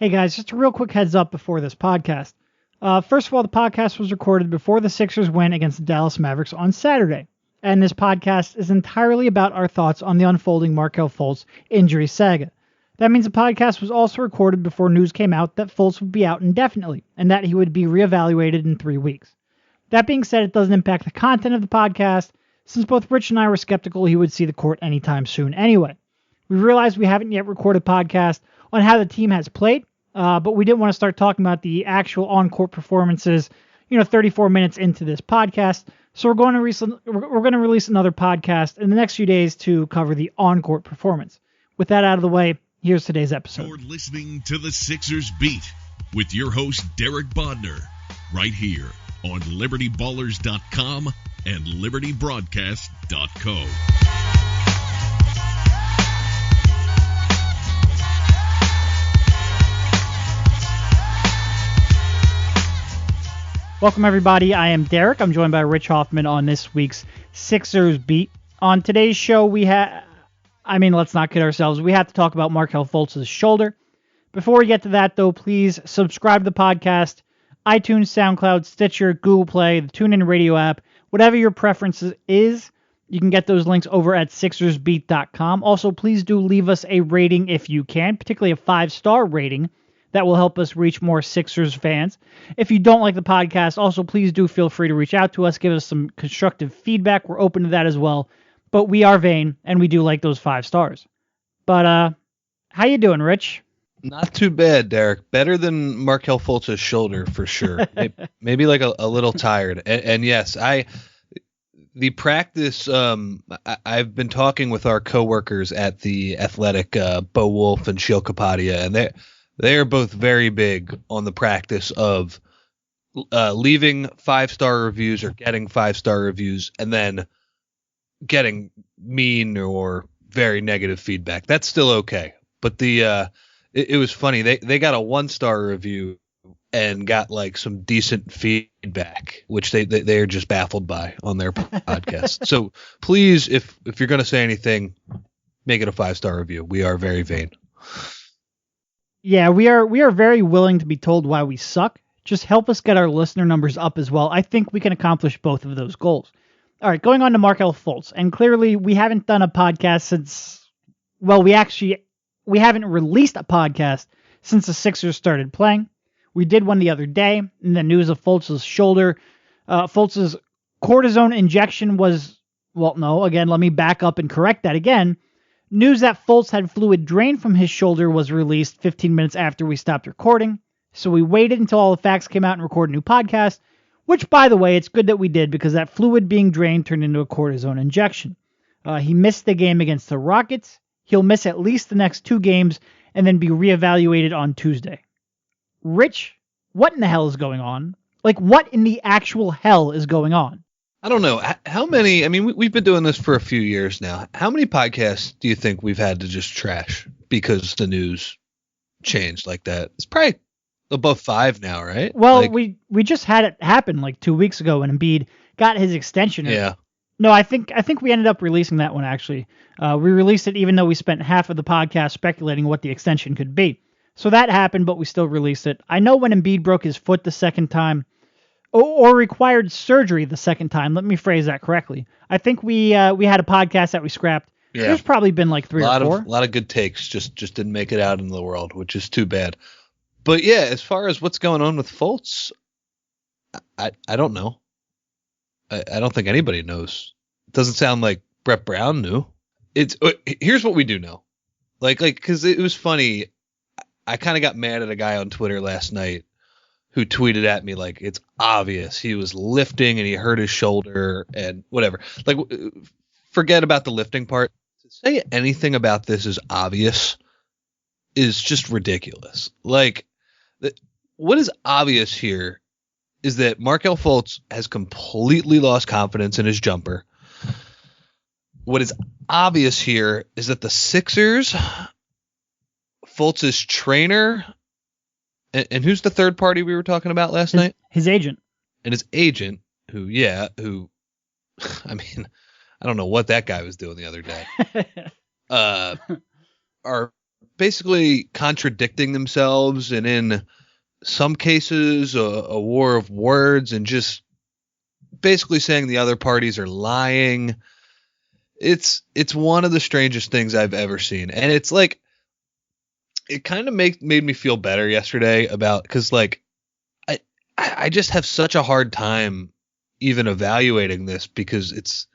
Hey guys, just a real quick heads up before this podcast. First of all, the podcast was recorded before the Sixers win against the Dallas Mavericks on Saturday. And this podcast is entirely about our thoughts on the unfolding Markelle Fultz injury saga. That means the podcast was also recorded before news came out that Fultz would be out indefinitely and that he would be reevaluated in 3 weeks. That being said, it doesn't impact the content of the podcast, since both Rich and I were skeptical he would see the court anytime soon anyway. We realized we haven't yet recorded a podcast on how the team has played, but we didn't want to start talking about the actual on-court performances, 34 minutes into this podcast. So we're going to release another podcast in the next few days to cover the on-court performance. With that out of the way, here's today's episode. You're listening to the Sixers Beat with your host Derek Bodner, right here on LibertyBallers.com and LibertyBroadcast.co. Welcome, everybody. I am Derek. I'm joined by Rich Hofmann on this week's Sixers Beat. On today's show, let's not kid ourselves. We have to talk about Markelle Fultz's shoulder. Before we get to that, though, please subscribe to the podcast, iTunes, SoundCloud, Stitcher, Google Play, the TuneIn Radio app, whatever your preference is. You can get those links over at SixersBeat.com. Also, please do leave us a rating if you can, particularly a 5-star rating. That will help us reach more Sixers fans. If you don't like the podcast, also please do feel free to reach out to us, give us some constructive feedback. We're open to that as well. But we are vain, and we do like those 5 stars. But how you doing, Rich? Not too bad, Derek. Better than Markelle Fultz's shoulder for sure. Maybe like a little tired. And yes, the practice. I've been talking with our coworkers at the Athletic, Bo Wolf and Sheil Kapadia, and they are both very big on the practice of leaving 5-star reviews or getting 5-star reviews and then getting mean or very negative feedback. That's still okay. But it was funny. They got a 1-star review and got like some decent feedback, which they're just baffled by on their podcast. So please, if you're going to say anything, make it a 5-star review. We are very vain. Yeah, we are very willing to be told why we suck. Just help us get our listener numbers up as well. I think we can accomplish both of those goals. All right, going on to Markelle Fultz. And clearly we haven't done a podcast since, we haven't released a podcast since the Sixers started playing. We did one the other day, and the news of Fultz's shoulder. Fultz's cortisone injection was, again, let me back up and correct that again. News that Fultz had fluid drained from his shoulder was released 15 minutes after we stopped recording, so we waited until all the facts came out and recorded a new podcast, which, by the way, it's good that we did because that fluid being drained turned into a cortisone injection. He missed the game against the Rockets. He'll miss at least the next 2 games and then be reevaluated on Tuesday. Rich, what in the hell is going on? Like, what in the actual hell is going on? I don't know. How many, we've been doing this for a few years now. How many podcasts do you think we've had to just trash because the news changed like that? It's probably above 5 now, right? Well, we just had it happen like 2 weeks ago when Embiid got his extension. Yeah. No, I think we ended up releasing that one, actually. We released it even though we spent half of the podcast speculating what the extension could be. So that happened, but we still released it. I know when Embiid broke his foot the second time, or required surgery the second time. Let me phrase that correctly. I think we had a podcast that we scrapped. Yeah. There's probably been like 3 or 4. A lot of good takes just didn't make it out into the world, which is too bad. But yeah, as far as what's going on with Fultz, I don't know. I don't think anybody knows. It doesn't sound like Brett Brown knew. Here's what we do know. Like, because it was funny. I kind of got mad at a guy on Twitter last night who tweeted at me like, it's obvious he was lifting and he hurt his shoulder and whatever. Like, forget about the lifting part. To say anything about this is obvious is just ridiculous. Like, what is obvious here is that Markelle Fultz has completely lost confidence in his jumper. What is obvious here is that the Sixers, Fultz's trainer, and who's the third party we were talking about last night? His agent. And his agent, who, I don't know what that guy was doing the other day, are basically contradicting themselves, and in some cases a war of words, and just basically saying the other parties are lying. It's one of the strangest things I've ever seen. And it's like, it kind of made me feel better yesterday because like I just have such a hard time even evaluating this, because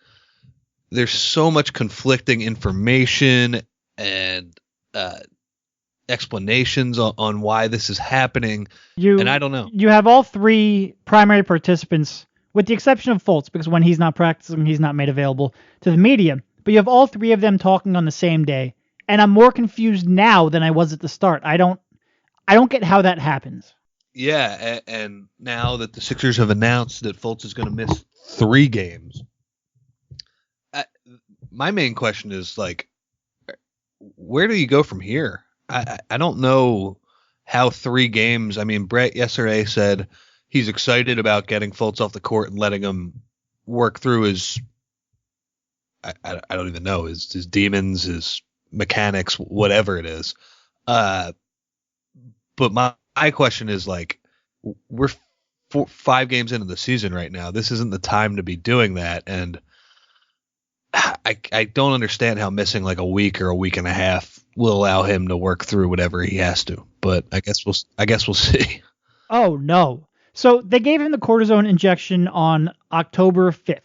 there's so much conflicting information and explanations on why this is happening. And I don't know. You have all three primary participants, with the exception of Fultz, because when he's not practicing, he's not made available to the media. But you have all three of them talking on the same day, and I'm more confused now than I was at the start. I don't get how that happens. Yeah, and now that the Sixers have announced that Fultz is going to miss 3 games, my main question is, like, where do you go from here? I don't know how 3 games. I mean, Brett yesterday said he's excited about getting Fultz off the court and letting him work through his, I don't even know, his demons, his mechanics, whatever it is. But my question is, like, we're 5 games into the season right now. This isn't the time to be doing that. And I don't understand how missing like a week or a week and a half will allow him to work through whatever he has to. But I guess we'll see. Oh no. So they gave him the cortisone injection on October 5th.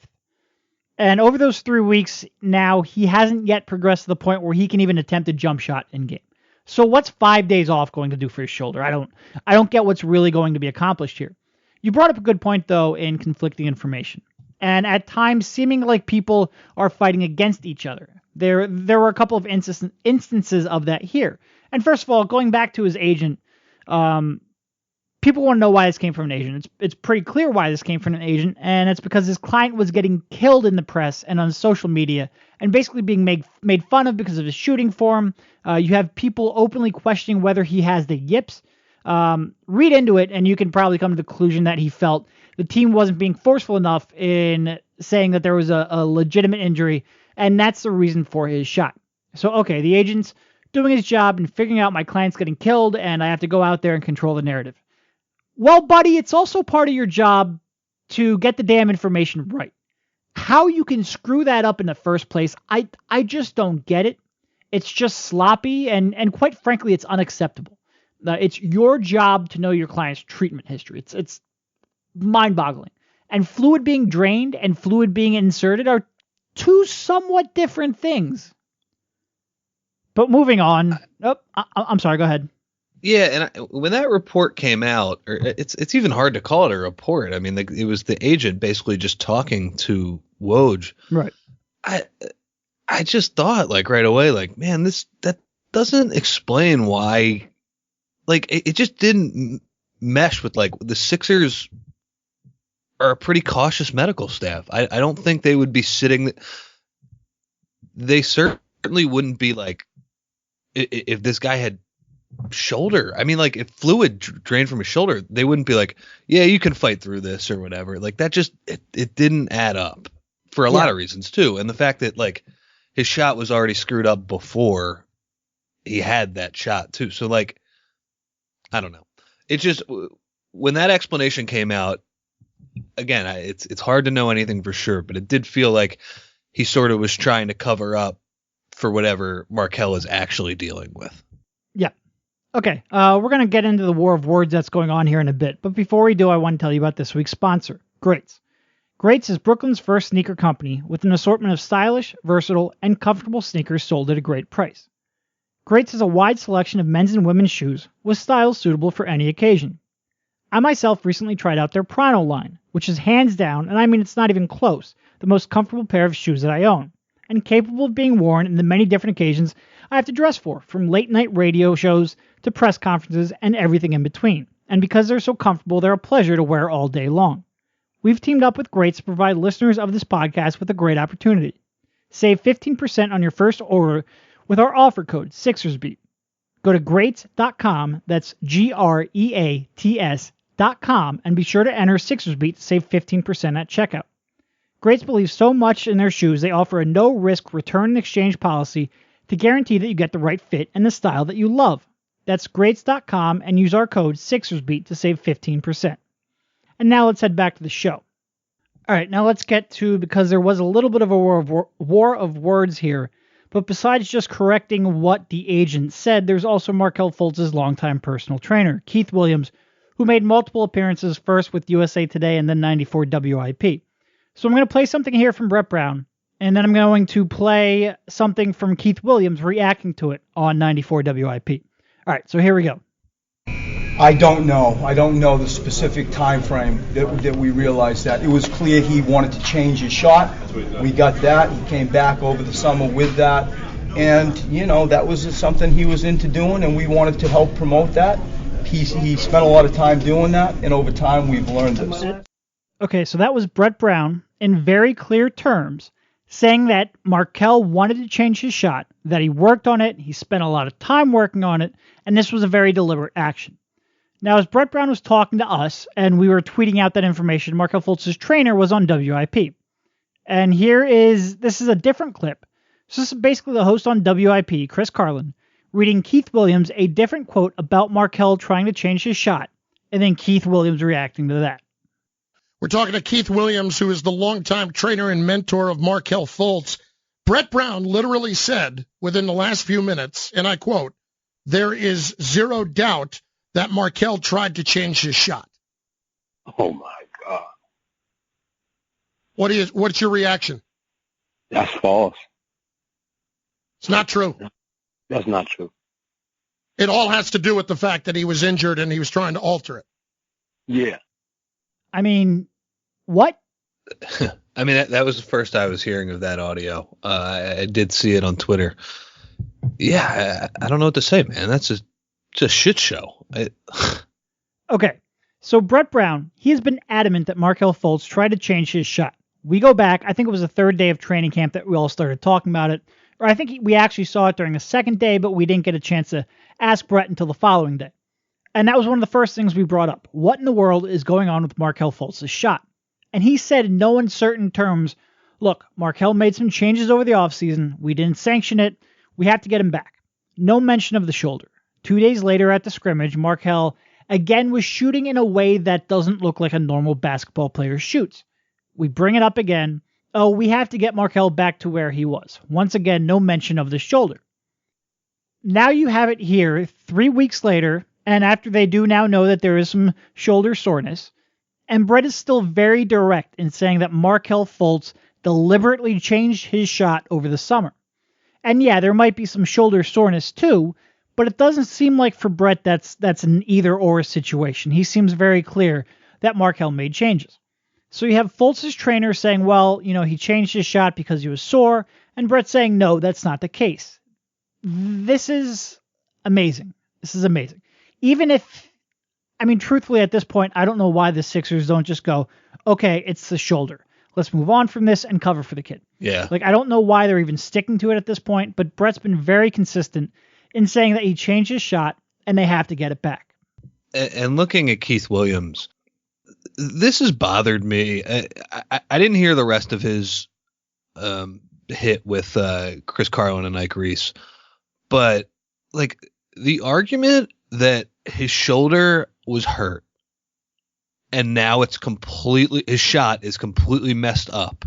And over those 3 weeks now, he hasn't yet progressed to the point where he can even attempt a jump shot in game. So what's 5 days off going to do for his shoulder? I don't get what's really going to be accomplished here. You brought up a good point, though, in conflicting information. And at times, seeming like people are fighting against each other. There were a couple of instances of that here. And first of all, going back to his agent, people want to know why this came from an agent. It's pretty clear why this came from an agent, and it's because his client was getting killed in the press and on social media, and basically being made fun of because of his shooting form. You have people openly questioning whether he has the yips. Read into it, and you can probably come to the conclusion that he felt the team wasn't being forceful enough in saying that there was a legitimate injury, and that's the reason for his shot. So, okay, the agent's doing his job and figuring out my client's getting killed, and I have to go out there and control the narrative. Well, buddy, it's also part of your job to get the damn information right. How you can screw that up in the first place, I just don't get it. It's just sloppy, and quite frankly, it's unacceptable. It's your job to know your client's treatment history. It's mind-boggling. And fluid being drained and fluid being inserted are 2 somewhat different things. But moving on. I'm sorry, go ahead. Yeah, and when that report came out, or it's even hard to call it a report. I mean, it was the agent basically just talking to Woj. Right. I just thought, like, right away, like, man, that doesn't explain why. Like, it just didn't mesh with, like, the Sixers are a pretty cautious medical staff. I don't think they would be sitting. They certainly wouldn't be like, if this guy had shoulder. I mean, like, if fluid drained from his shoulder, they wouldn't be like, yeah, you can fight through this or whatever. Like, that just, it didn't add up for a lot of reasons too. And the fact that, like, his shot was already screwed up before he had that shot too. So, like, I don't know. It just, when that explanation came out, again, it's hard to know anything for sure, but it did feel like he sort of was trying to cover up for whatever Markelle is actually dealing with. Yeah. Okay, we're going to get into the war of words that's going on here in a bit, but before we do, I want to tell you about this week's sponsor, Greats. Greats is Brooklyn's first sneaker company with an assortment of stylish, versatile, and comfortable sneakers sold at a great price. Greats has a wide selection of men's and women's shoes with styles suitable for any occasion. I myself recently tried out their Prano line, which is hands down, and I mean it's not even close, the most comfortable pair of shoes that I own, and capable of being worn in the many different occasions I have to dress for, from late-night radio shows to press conferences and everything in between. And because they're so comfortable, they're a pleasure to wear all day long. We've teamed up with Greats to provide listeners of this podcast with a great opportunity. Save 15% on your first order with our offer code SixersBeat. Go to greats.com, that's GREATS.com, and be sure to enter SixersBeat to save 15% at checkout. Greats believes so much in their shoes, they offer a no-risk return and exchange policy, to guarantee that you get the right fit and the style that you love. That's greats.com and use our code SixersBeat to save 15%. And now let's head back to the show. All right, now let's get to, because there was a little bit of a war of words here, but besides just correcting what the agent said, there's also Markelle Fultz's longtime personal trainer, Keith Williams, who made multiple appearances, first with USA Today and then 94 WIP. So I'm going to play something here from Brett Brown, and then I'm going to play something from Keith Williams reacting to it on 94 WIP. All right, so here we go. I don't know the specific time frame that we realized that. It was clear he wanted to change his shot. We got that. He came back over the summer with that. And, that was something he was into doing, and we wanted to help promote that. He spent a lot of time doing that, and over time we've learned this. Okay, so that was Brett Brown in very clear terms saying that Markelle wanted to change his shot, that he worked on it, he spent a lot of time working on it, and this was a very deliberate action. Now, as Brett Brown was talking to us, and we were tweeting out that information, Markelle Fultz's trainer was on WIP. And this is a different clip. So this is basically the host on WIP, Chris Carlin, reading Keith Williams a different quote about Markelle trying to change his shot, and then Keith Williams reacting to that. We're talking to Keith Williams, who is the longtime trainer and mentor of Markelle Fultz. Brett Brown literally said within the last few minutes, and I quote, "There is zero doubt that Markelle tried to change his shot." Oh, my God. What's your reaction? That's false. It's not true. That's not true. It all has to do with the fact that he was injured and he was trying to alter it. Yeah. I mean, what? I mean, that was the first I was hearing of that audio. I did see it on Twitter. Yeah, I don't know what to say, man. That's just a shit show. Okay, so Brett Brown, he has been adamant that Markelle Fultz tried to change his shot. We go back, I think it was the third day of training camp that we all started talking about it. Or I think we actually saw it during the second day, but we didn't get a chance to ask Brett until the following day. And that was one of the first things we brought up. What in the world is going on with Markelle Fultz's shot? And he said in no uncertain terms, look, Markelle made some changes over the offseason. We didn't sanction it. We have to get him back. No mention of the shoulder. 2 days later at the scrimmage, Markelle again was shooting in a way that doesn't look like a normal basketball player shoots. We bring it up again. Oh, we have to get Markelle back to where he was. Once again, no mention of the shoulder. Now you have it here 3 weeks later, and after they do now know that there is some shoulder soreness, and Brett is still very direct in saying that Markelle Fultz deliberately changed his shot over the summer. And yeah, there might be some shoulder soreness too, but it doesn't seem like for Brett that's an either-or situation. He seems very clear that Markelle made changes. So you have Fultz's trainer saying, well, he changed his shot because he was sore, and Brett saying, no, that's not the case. This is amazing. This is amazing. Even if, truthfully at this point, I don't know why the Sixers don't just go, okay, it's the shoulder. Let's move on from this and cover for the kid. Yeah. I don't know why they're even sticking to it at this point, but Brett's been very consistent in saying that he changed his shot and they have to get it back. And looking at Keith Williams, this has bothered me. I didn't hear the rest of his hit with Chris Carlin and Ike Reese, but the argument that his shoulder was hurt and now his shot is completely messed up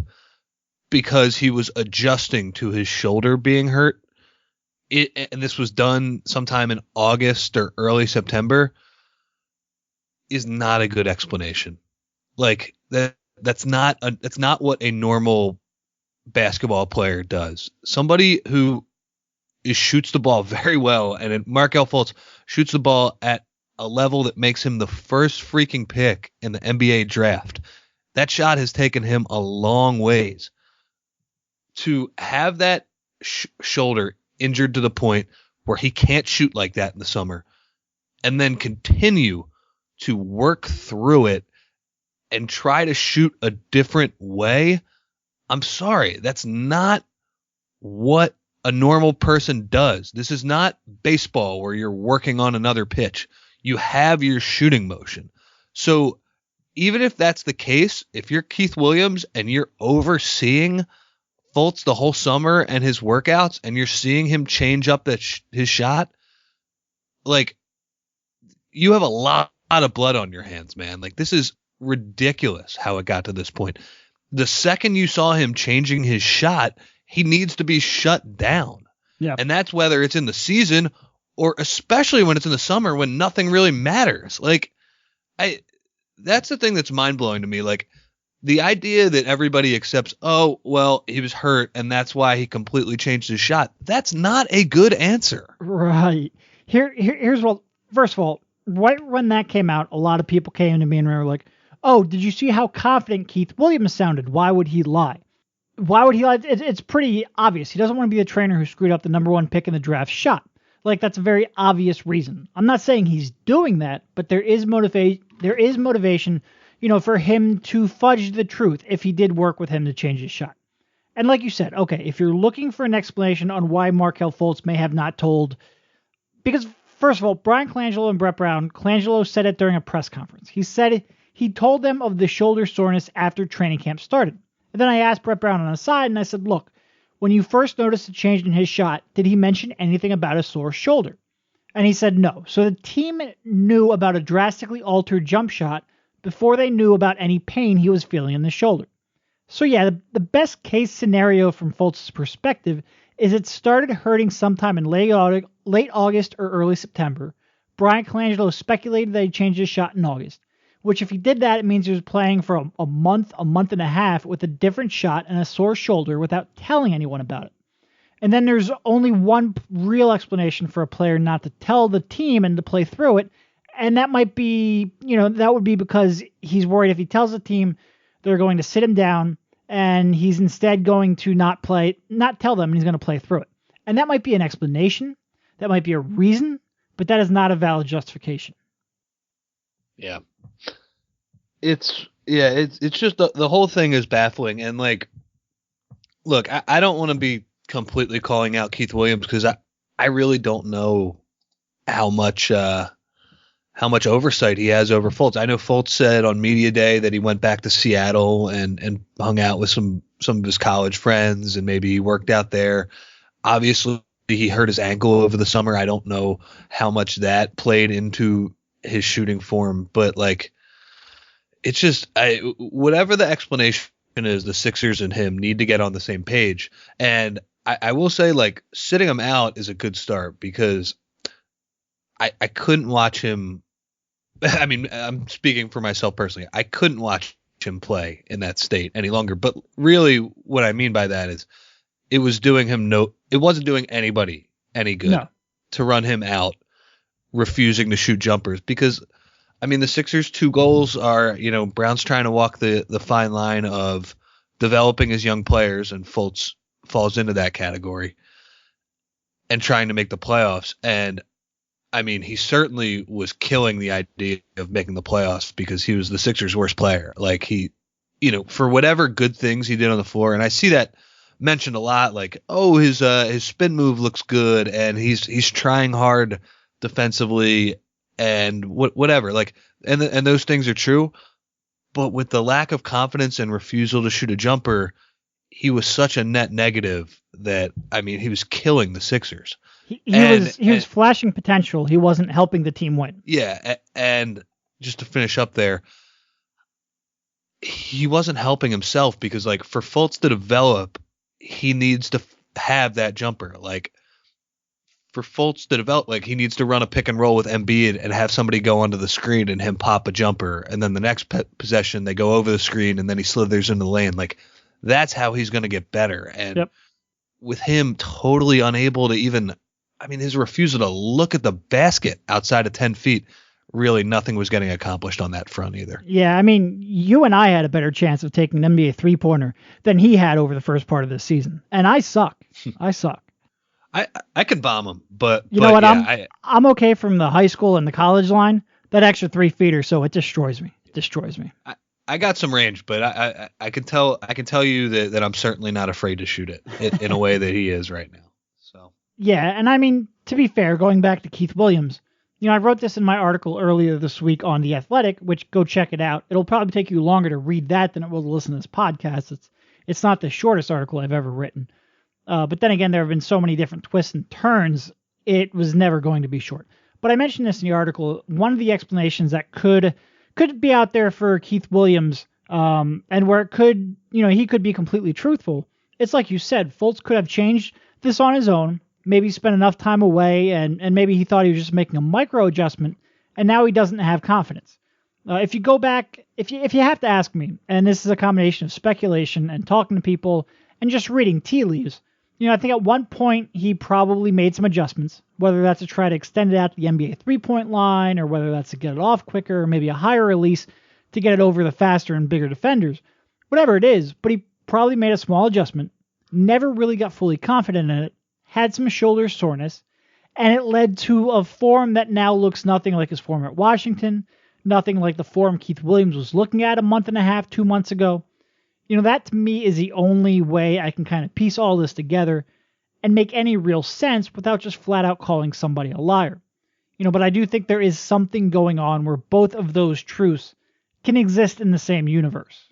because he was adjusting to his shoulder being hurt. And this was done sometime in August or early September, is not a good explanation. That's not what a normal basketball player does. Somebody who shoots the ball very well, and Markelle Fultz shoots the ball at a level that makes him the first freaking pick in the NBA draft. That shot has taken him a long ways. To have that shoulder injured to the point where he can't shoot like that in the summer, and then continue to work through it and try to shoot a different way, I'm sorry, that's not what a normal person does. This is not baseball where you're working on another pitch. You have your shooting motion. So even if that's the case, if you're Keith Williams and you're overseeing Fultz the whole summer and his workouts, and you're seeing him change up his shot, like, you have a lot of blood on your hands, man. Like, this is ridiculous how it got to this point. The second you saw him changing his shot, he needs to be shut down. Yeah. And that's whether it's in the season or especially when it's in the summer when nothing really matters. Like, that's the thing that's mind-blowing to me. Like, the idea that everybody accepts, oh, well, he was hurt and that's why he completely changed his shot. That's not a good answer. Right. Here's what, first of all, right when that came out, a lot of people came to me and were like, oh, did you see how confident Keith Williams sounded? Why would he lie? Why would he lie? It's pretty obvious. He doesn't want to be the trainer who screwed up the number one pick in the draft shot. Like, that's a very obvious reason. I'm not saying he's doing that, but there is motivation, for him to fudge the truth if he did work with him to change his shot. And like you said, okay, if you're looking for an explanation on why Markelle Fultz may have not told, because first of all, Brian Colangelo and Brett Brown, Colangelo said it during a press conference. He said he told them of the shoulder soreness after training camp started. And then I asked Brett Brown on the side, and I said, look, when you first noticed a change in his shot, did he mention anything about a sore shoulder? And he said no. So the team knew about a drastically altered jump shot before they knew about any pain he was feeling in the shoulder. So yeah, the best case scenario from Fultz's perspective is it started hurting sometime in late August or early September. Brian Colangelo speculated that he changed his shot in August, which if he did that, it means he was playing for a month and a half with a different shot and a sore shoulder without telling anyone about it. And then there's only one real explanation for a player not to tell the team and to play through it, and that might be, that would be because he's worried if he tells the team, they're going to sit him down, and he's instead going to not tell them, and he's going to play through it. And that might be an explanation, that might be a reason, but that is not a valid justification. Yeah. It's just the whole thing is baffling. And like, look, I don't want to be completely calling out Keith Williams because I really don't know how much oversight he has over Fultz. I know Fultz said on media day that he went back to Seattle and hung out with some of his college friends and maybe he worked out there. Obviously he hurt his ankle over the summer. I don't know how much that played into his shooting form, but like, it's just whatever the explanation is, the Sixers and him need to get on the same page. And I will say, like, sitting him out is a good start because I couldn't watch him. I mean, I'm speaking for myself personally. I couldn't watch him play in that state any longer. But really, what I mean by that is it wasn't doing anybody any good to run him out, refusing to shoot jumpers because. I mean, the Sixers' two goals are, Brown's trying to walk the fine line of developing his young players, and Fultz falls into that category, and trying to make the playoffs. And, I mean, he certainly was killing the idea of making the playoffs because he was the Sixers' worst player. Like, he, for whatever good things he did on the floor, and I see that mentioned a lot, like, oh, his spin move looks good, and he's trying hard defensively, and whatever, like, and those things are true, but with the lack of confidence and refusal to shoot a jumper, he was such a net negative that, I mean, he was killing the Sixers. He was flashing potential. He wasn't helping the team win. Yeah, and just to finish up there, he wasn't helping himself because, like, for Fultz to develop, he needs to have that jumper. Like, for Fultz to develop, like, he needs to run a pick and roll with Embiid and have somebody go onto the screen and him pop a jumper. And then the next possession, they go over the screen and then he slithers into the lane. Like, that's how he's going to get better. And with him totally unable to even, I mean, his refusal to look at the basket outside of 10 feet, really nothing was getting accomplished on that front either. Yeah, I mean, you and I had a better chance of taking an NBA three-pointer than he had over the first part of this season. And I suck. I suck. I can bomb him, but you know what? Yeah, I'm okay from the high school and the college line. That extra 3 feet or so, it destroys me. It destroys me. I got some range, but I can tell you that I'm certainly not afraid to shoot it in a way that he is right now. So yeah, and I mean, to be fair, going back to Keith Williams, I wrote this in my article earlier this week on The Athletic, which go check it out. It'll probably take you longer to read that than it will to listen to this podcast. It's not the shortest article I've ever written. But then again, there have been so many different twists and turns, it was never going to be short. But I mentioned this in the article. One of the explanations that could be out there for Keith Williams, and where it could, he could be completely truthful. It's like you said, Fultz could have changed this on his own, maybe spent enough time away, and maybe he thought he was just making a micro adjustment, and now he doesn't have confidence. If you go back, if you have to ask me, and this is a combination of speculation and talking to people and just reading tea leaves, I think at one point he probably made some adjustments, whether that's to try to extend it out to the NBA three-point line, or whether that's to get it off quicker, or maybe a higher release to get it over the faster and bigger defenders. Whatever it is, but he probably made a small adjustment, never really got fully confident in it, had some shoulder soreness, and it led to a form that now looks nothing like his form at Washington, nothing like the form Keith Williams was looking at a month and a half, 2 months ago. That to me is the only way I can kind of piece all this together and make any real sense without just flat out calling somebody a liar. But I do think there is something going on where both of those truths can exist in the same universe.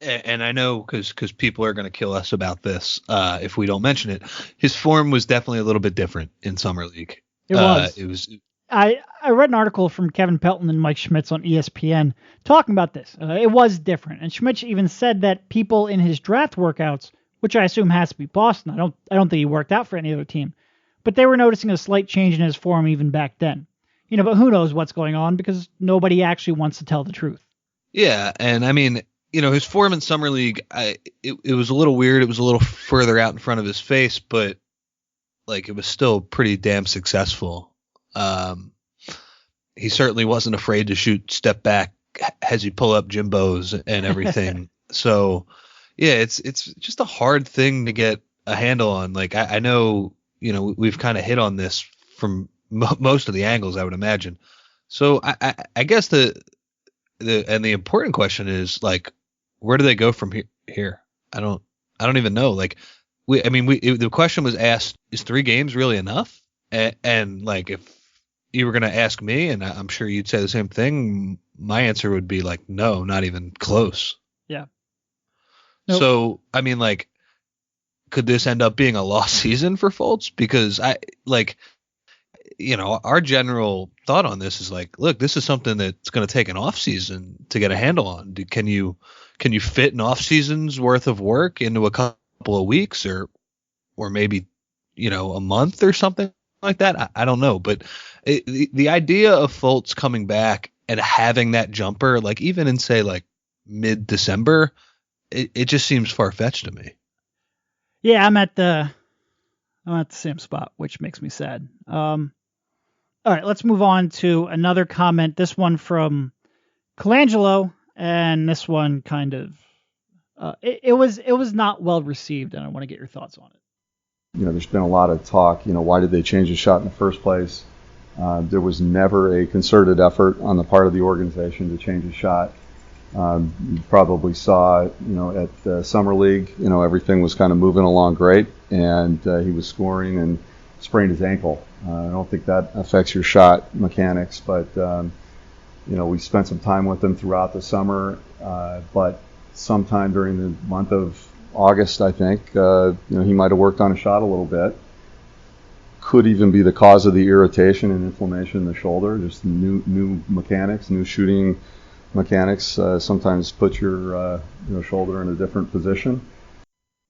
And I know because people are going to kill us about this if we don't mention it. His form was definitely a little bit different in Summer League. It was. It was. I read an article from Kevin Pelton and Mike Schmitz on ESPN talking about this. It was different, and Schmitz even said that people in his draft workouts, which I assume has to be Boston. I don't think he worked out for any other team, but they were noticing a slight change in his form even back then. But who knows what's going on because nobody actually wants to tell the truth. Yeah, and I mean, his form in Summer League, it was a little weird. It was a little further out in front of his face, but it was still pretty damn successful. He certainly wasn't afraid to shoot step back as he pull up Jimbos and everything. So yeah, it's just a hard thing to get a handle on. I know, we've kind of hit on this from most of the angles, I would imagine. So I guess the important question is where do they go from here? I don't even know. The question was asked, is 3 games really enough? And if you were going to ask me, and I'm sure you'd say the same thing, my answer would be no, not even close. Yeah. Nope. So, I mean, could this end up being a lost season for Fultz? Because our general thought on this is look, this is something that's going to take an off season to get a handle on. Can you fit an off season's worth of work into a couple of weeks or maybe, a month or something like that? I don't know. But the idea of Fultz coming back and having that jumper, even in say mid-December, it just seems far-fetched to me. Yeah, I'm at the same spot, which makes me sad. All right, let's move on to another comment. This one from Colangelo, and this one kind of it was not well received, and I want to get your thoughts on it. There's been a lot of talk, why did they change the shot in the first place? There was never a concerted effort on the part of the organization to change the shot. You probably saw, at the Summer League, everything was kind of moving along great, and he was scoring and sprained his ankle. I don't think that affects your shot mechanics, but, we spent some time with him throughout the summer, but sometime during the month of August, I think, he might have worked on a shot a little bit. Could even be the cause of the irritation and inflammation in the shoulder. Just new mechanics, new shooting mechanics sometimes put your shoulder in a different position.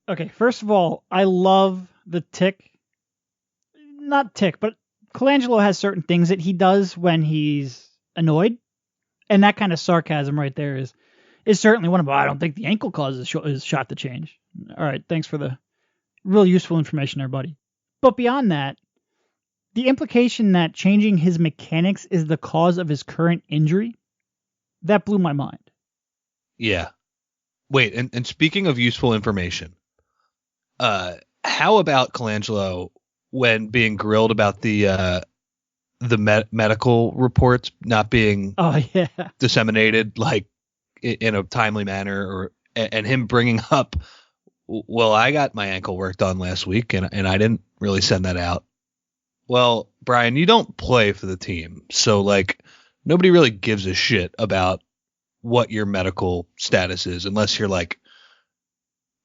Okay, first of all, I love the tick. Not tick, but Colangelo has certain things that he does when he's annoyed, and that kind of sarcasm right there is certainly one of them. I don't think the ankle causes his shot to change. All right, thanks for the real useful information there, buddy. But beyond that, the implication that changing his mechanics is the cause of his current injury, that blew my mind. Yeah. Wait, and speaking of useful information, how about Colangelo when being grilled about the medical reports not being disseminated in a timely manner, and him bringing up, well, I got my ankle worked on last week and I didn't really send that out. Well, Brian, you don't play for the team, so nobody really gives a shit about what your medical status is unless you're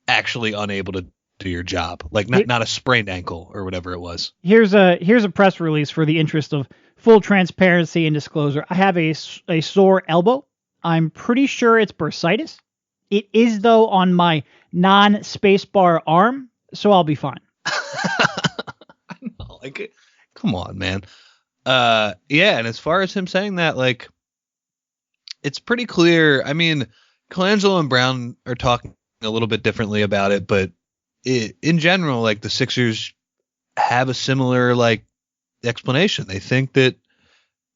actually unable to do your job, like not a sprained ankle or whatever it was. Here's a press release for the interest of full transparency and disclosure. I have a sore elbow. I'm pretty sure it's bursitis. It is, though, on my non-spacebar arm, so I'll be fine. I know, like, come on, man. Yeah, and as far as him saying that, like, it's pretty clear. I mean, Colangelo and Brown are talking a little bit differently about it, but in general, like, the Sixers have a similar, like, explanation. They think that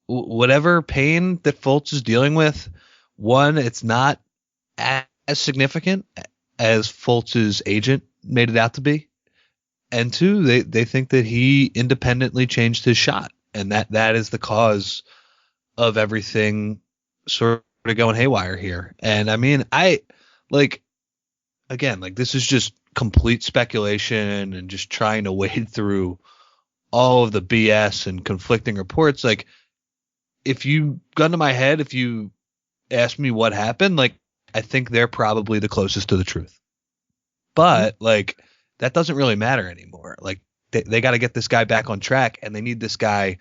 whatever pain that Fultz is dealing with, one, it's not as significant as Fultz's agent made it out to be, and two, they think that he independently changed his shot, and that is the cause of everything sort of going haywire here. And I mean, again, this is just complete speculation and just trying to wade through all of the BS and conflicting reports. Like, if you gun to my head, if you ask me what happened, like, I think they're probably the closest to the truth. But like, that doesn't really matter anymore. Like, they got to get this guy back on track, and they need this guy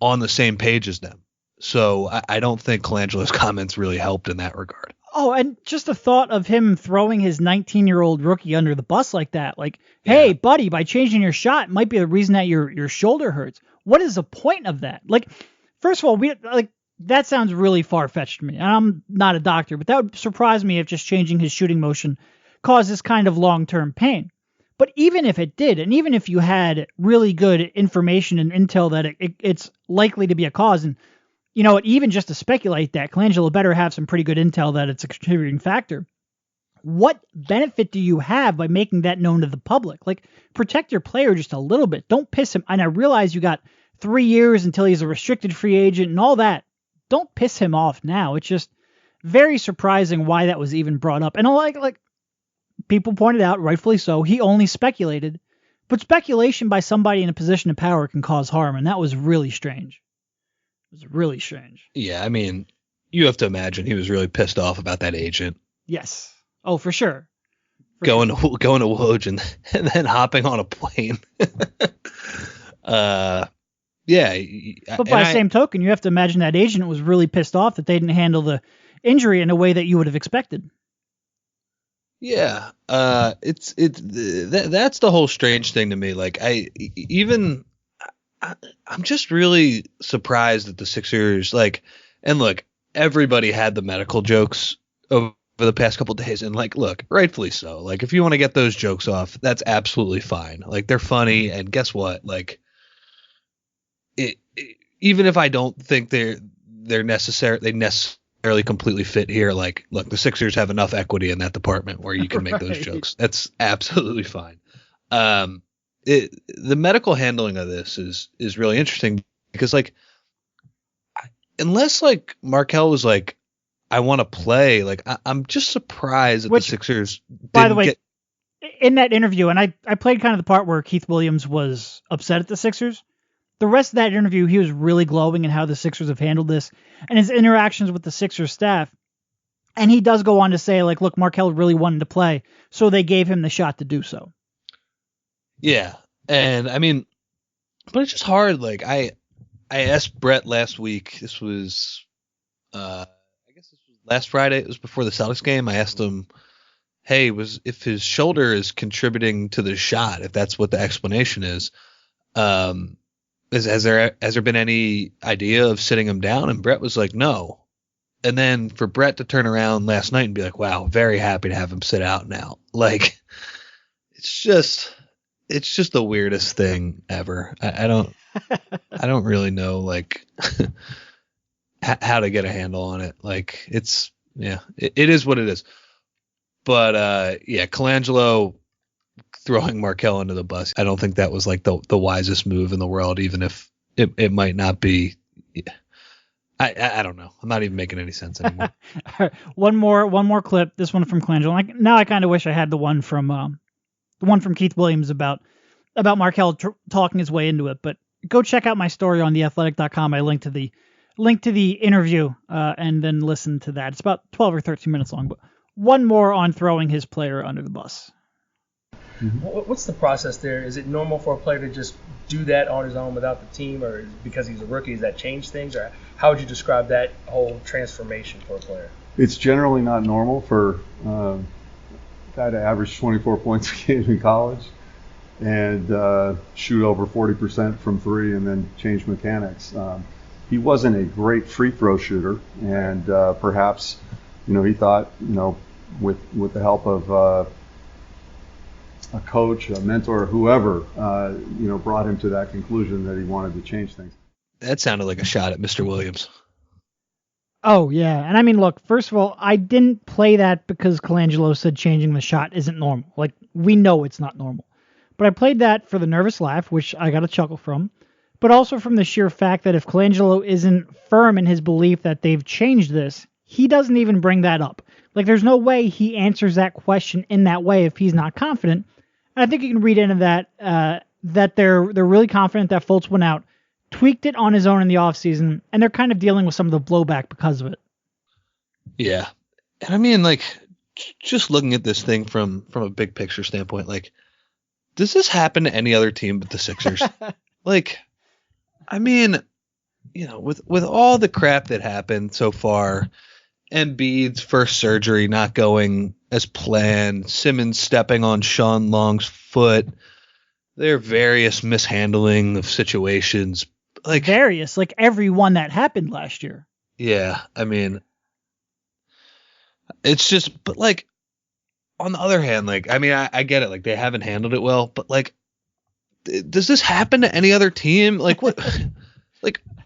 on the same page as them. So I don't think Colangelo's comments really helped in that regard. Oh, and just the thought of him throwing his 19-year-old rookie under the bus like that, like, hey, buddy, by changing your shot might be the reason that your shoulder hurts. What is the point of that? Like, first of all, that sounds really far-fetched to me. And I'm not a doctor, but that would surprise me if just changing his shooting motion caused this kind of long-term pain. But even if it did, and even if you had really good information and intel that it's likely to be a cause, and even just to speculate that, Colangelo better have some pretty good intel that it's a contributing factor. What benefit do you have by making that known to the public? Like, protect your player just a little bit. Don't piss him. And I realize you got 3 years until he's a restricted free agent and all that. Don't piss him off now. It's just very surprising why that was even brought up. And like people pointed out, rightfully so, he only speculated. But speculation by somebody in a position of power can cause harm, and that was really strange. It was really strange. Yeah, I mean, you have to imagine he was really pissed off about that agent. Yes. Oh, for sure. Going to Woj and then hopping on a plane. Yeah. But by the same token, you have to imagine that agent was really pissed off that they didn't handle the injury in a way that you would have expected. Yeah. That's the whole strange thing to me. Like, I'm just really surprised that the Sixers, like, and look, everybody had the medical jokes over the past couple of days, and like, look, rightfully so. Like, if you want to get those jokes off, that's absolutely fine. Like, they're funny, and guess what? Like, even if I don't think they necessarily completely fit here, like, look, the Sixers have enough equity in that department where you can make those jokes. That's absolutely fine. The medical handling of this is really interesting because, like, unless like Markelle was like, I want to play, like, I'm just surprised that the Sixers didn't. By the way, in that interview, and I played kind of the part where Keith Williams was upset at the Sixers. The rest of that interview, he was really glowing in how the Sixers have handled this and his interactions with the Sixers staff. And he does go on to say, like, look, Markelle really wanted to play, so they gave him the shot to do so. Yeah. And I mean, but it's just hard. Like, I asked Brett last week, this was, I guess this was last Friday. It was before the Celtics game. I asked him, hey, if his shoulder is contributing to the shot, if that's what the explanation is, has there been any idea of sitting him down? And Brett was like, no. And then for Brett to turn around last night and be like, wow, very happy to have him sit out now. Like, it's just the weirdest thing ever. I don't really know, like, how to get a handle on it. Like, it is what it is. But Colangelo throwing Markelle under the bus, I don't think that was like the wisest move in the world, even if it might not be. I don't know. I'm not even making any sense anymore. All right, one more clip. This one from Colangelo. Like, now I kind of wish I had the one from Keith Williams about Markelle talking his way into it. But go check out my story on theathletic.com. I link to the interview and then listen to that. It's about 12 or 13 minutes long. But one more on throwing his player under the bus. What's the process there? Is it normal for a player to just do that on his own without the team, or because he's a rookie, does that change things? Or how would you describe that whole transformation for a player? It's generally not normal for a guy to average 24 points a game in college and shoot over 40% from three and then change mechanics. He wasn't a great free throw shooter, and perhaps, he thought, with the help of a coach, a mentor, whoever, brought him to that conclusion that he wanted to change things. That sounded like a shot at Mr. Williams. Oh, yeah. And I mean, look, first of all, I didn't play that because Colangelo said changing the shot isn't normal. Like, we know it's not normal. But I played that for the nervous laugh, which I got a chuckle from, but also from the sheer fact that if Colangelo isn't firm in his belief that they've changed this, he doesn't even bring that up. Like, there's no way he answers that question in that way if he's not confident. And I think you can read into that that they're really confident that Fultz went out, tweaked it on his own in the offseason, and they're kind of dealing with some of the blowback because of it. Yeah. And I mean, like, just looking at this thing from a big picture standpoint, like, does this happen to any other team but the Sixers? Like, I mean, with all the crap that happened so far, Embiid's first surgery not going as planned, Simmons stepping on Sean Long's foot, there are various mishandling of situations. Like every one that happened last year. Yeah, I mean, it's just, but like, on the other hand, like, I mean, I get it, like, they haven't handled it well, but like, does this happen to any other team? Like,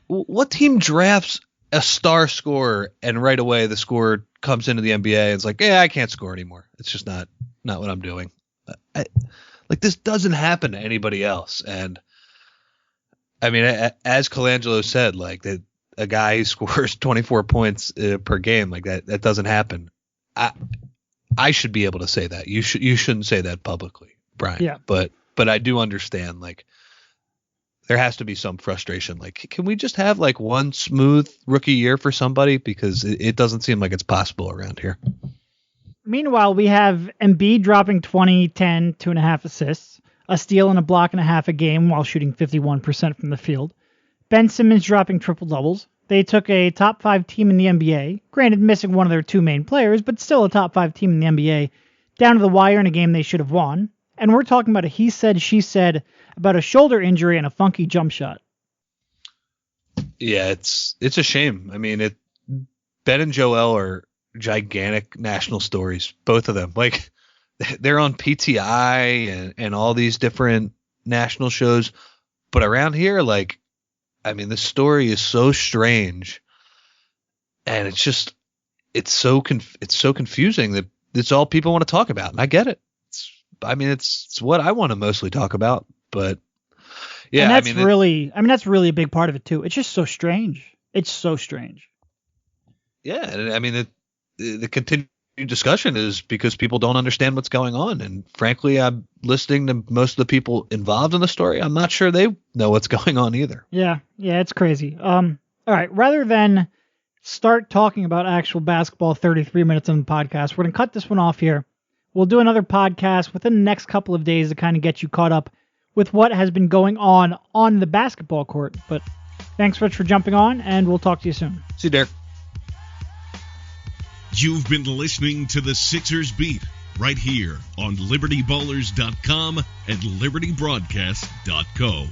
what team drafts a star scorer and right away the scorer comes into the NBA and it's like, yeah, I can't score anymore. It's just not what I'm doing. Like, this doesn't happen to anybody else. And I mean, as Colangelo said, like, that a guy who scores 24 points per game, like that doesn't happen. I should be able to say that. You shouldn't say that publicly, Brian. Yeah. But I do understand, like, there has to be some frustration. Like, can we just have like one smooth rookie year for somebody? Because it doesn't seem like it's possible around here. Meanwhile, we have Embiid dropping 20, 10, 2.5 assists, a steal and a block and a half a game while shooting 51% from the field. Ben Simmons dropping triple doubles. They took a top 5 team in the NBA, granted missing one of their 2 main players, but still a top 5 team in the NBA, down to the wire in a game they should have won. And we're talking about a he said, she said about a shoulder injury and a funky jump shot. Yeah, it's a shame. I mean, Ben and Joel are gigantic national stories, both of them. Like, they're on PTI and all these different national shows, but around here, like, I mean, the story is so strange, and it's so confusing that it's all people want to talk about, and I get it. It's what I want to mostly talk about, but yeah, and that's that's really a big part of it too. It's just so strange. It's so strange. Yeah, and I mean, the continued discussion is because people don't understand what's going on, and frankly, I'm listening to most of the people involved in the story. I'm not sure they know what's going on either. Yeah, it's crazy. All right, rather than start talking about actual basketball 33 minutes on the podcast, we're gonna cut this one off here. We'll do another podcast within the next couple of days to kind of get you caught up with what has been going on the basketball court. But thanks much for jumping on, and we'll talk to you soon. See you, Derek. You've been listening to the Sixers Beat right here on LibertyBallers.com and LibertyBroadcast.co.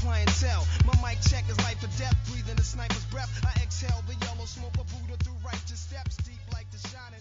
Clientele. My mic check is life or death, breathing a sniper's breath. I exhale the yellow smoke of Buddha through righteous steps, deep like the shining.